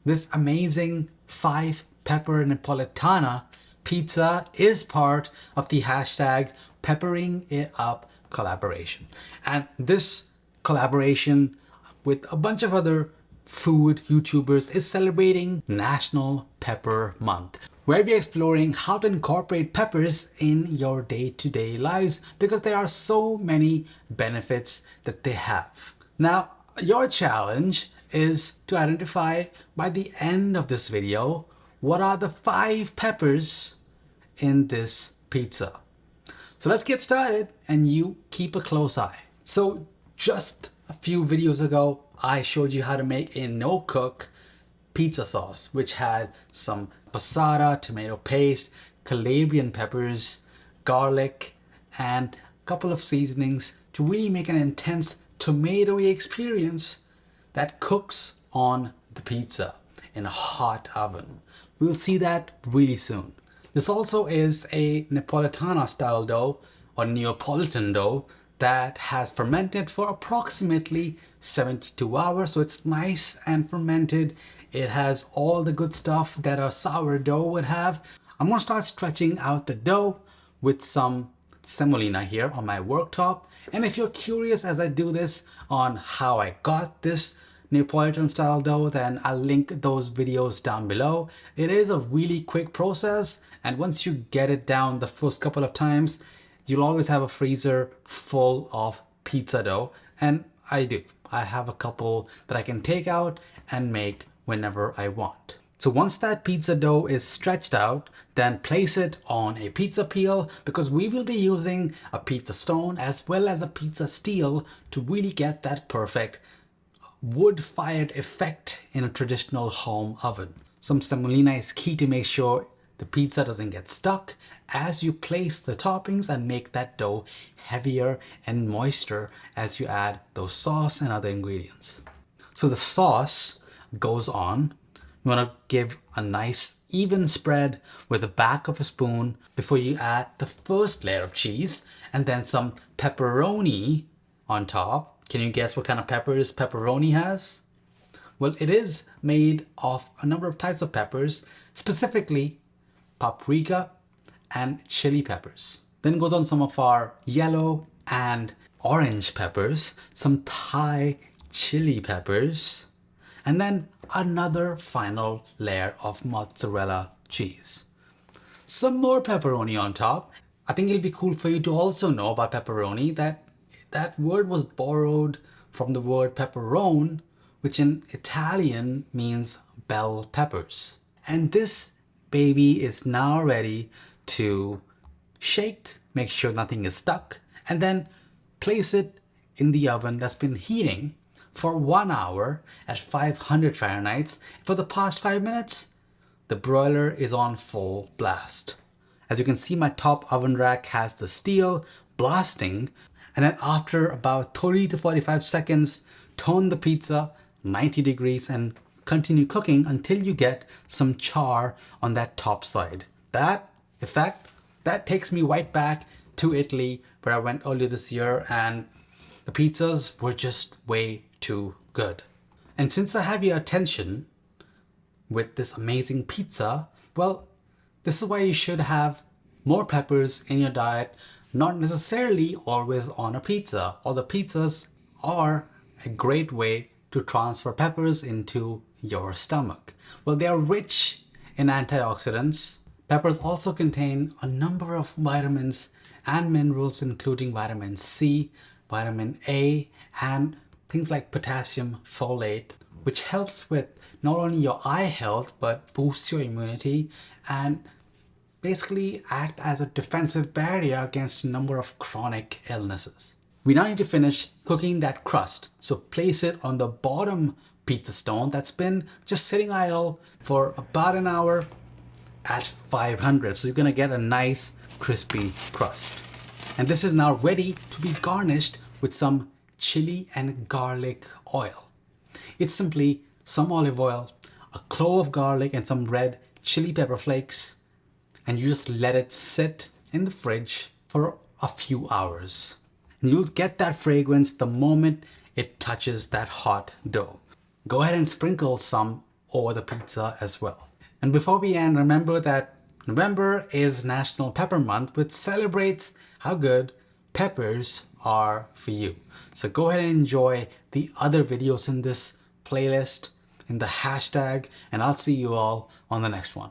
This amazing 5-pepper Napoletana pizza is part of the hashtag Peppering It Up collaboration. And this collaboration with a bunch of other food YouTubers is celebrating National Pepper Month, where we're exploring how to incorporate peppers in your day-to-day lives because there are so many benefits that they have. Now, your challenge is to identify by the end of this video what are the 5 peppers in this pizza. So let's get started and you keep a close eye. So just a few videos ago, I showed you how to make a no-cook pizza sauce, which had some passata, tomato paste, Calabrian peppers, garlic, and a couple of seasonings to really make an intense tomatoey experience that cooks on the pizza in a hot oven. We'll see that really soon. This also is a Napoletana style dough or Neapolitan dough that has fermented for approximately 72 hours. So it's nice and fermented. It has all the good stuff that a sourdough would have. I'm gonna start stretching out the dough with some semolina here on my worktop. And if you're curious as I do this on how I got this Neapolitan style dough, then I'll link those videos down below. It is a really quick process, and once you get it down the first couple of times, you'll always have a freezer full of pizza dough, and I do. I have a couple that I can take out and make whenever I want. So once that pizza dough is stretched out, then place it on a pizza peel because we will be using a pizza stone as well as a pizza steel to really get that perfect wood-fired effect in a traditional home oven. Some semolina is key to make sure the pizza doesn't get stuck as you place the toppings and make that dough heavier and moister as you add those sauce and other ingredients. So the sauce goes on. You want to give a nice even spread with the back of a spoon before you add the first layer of cheese and then some pepperoni on top. Can you guess what kind of peppers pepperoni has? Well, it is made of a number of types of peppers, specifically paprika and chili peppers. Then goes on some of our yellow and orange peppers, some Thai chili peppers, and then another final layer of mozzarella cheese. Some more pepperoni on top. I think it'll be cool for you to also know about pepperoni that word was borrowed from the word pepperone, which in Italian means bell peppers. And this baby is now ready to shake, make sure nothing is stuck, and then place it in the oven that's been heating for 1 hour at 500 Fahrenheit. For the past 5 minutes, the broiler is on full blast. As you can see, my top oven rack has the steel blasting, and then after about 30 to 45 seconds, turn the pizza 90 degrees and continue cooking until you get some char on that top side. That effect, that takes me right back to Italy where I went earlier this year, and the pizzas were just way too good. And since I have your attention with this amazing pizza, well, this is why you should have more peppers in your diet, not necessarily always on a pizza. Although pizzas are a great way to transfer peppers into your stomach. Well, they are rich in antioxidants. Peppers also contain a number of vitamins and minerals, including vitamin C, vitamin A, and things like potassium folate, which helps with not only your eye health, but boosts your immunity and basically act as a defensive barrier against a number of chronic illnesses. We now need to finish cooking that crust. So place it on the bottom pizza stone that's been just sitting idle for about an hour at 500. So you're gonna get a nice crispy crust. And this is now ready to be garnished with some chili and garlic oil. It's simply some olive oil, a clove of garlic, and some red chili pepper flakes, and you just let it sit in the fridge for a few hours. And you'll get that fragrance the moment it touches that hot dough. Go ahead and sprinkle some over the pizza as well. And before we end, remember that November is National Pepper Month, which celebrates how good peppers are for you. So go ahead and enjoy the other videos in this playlist, in the hashtag, and I'll see you all on the next one.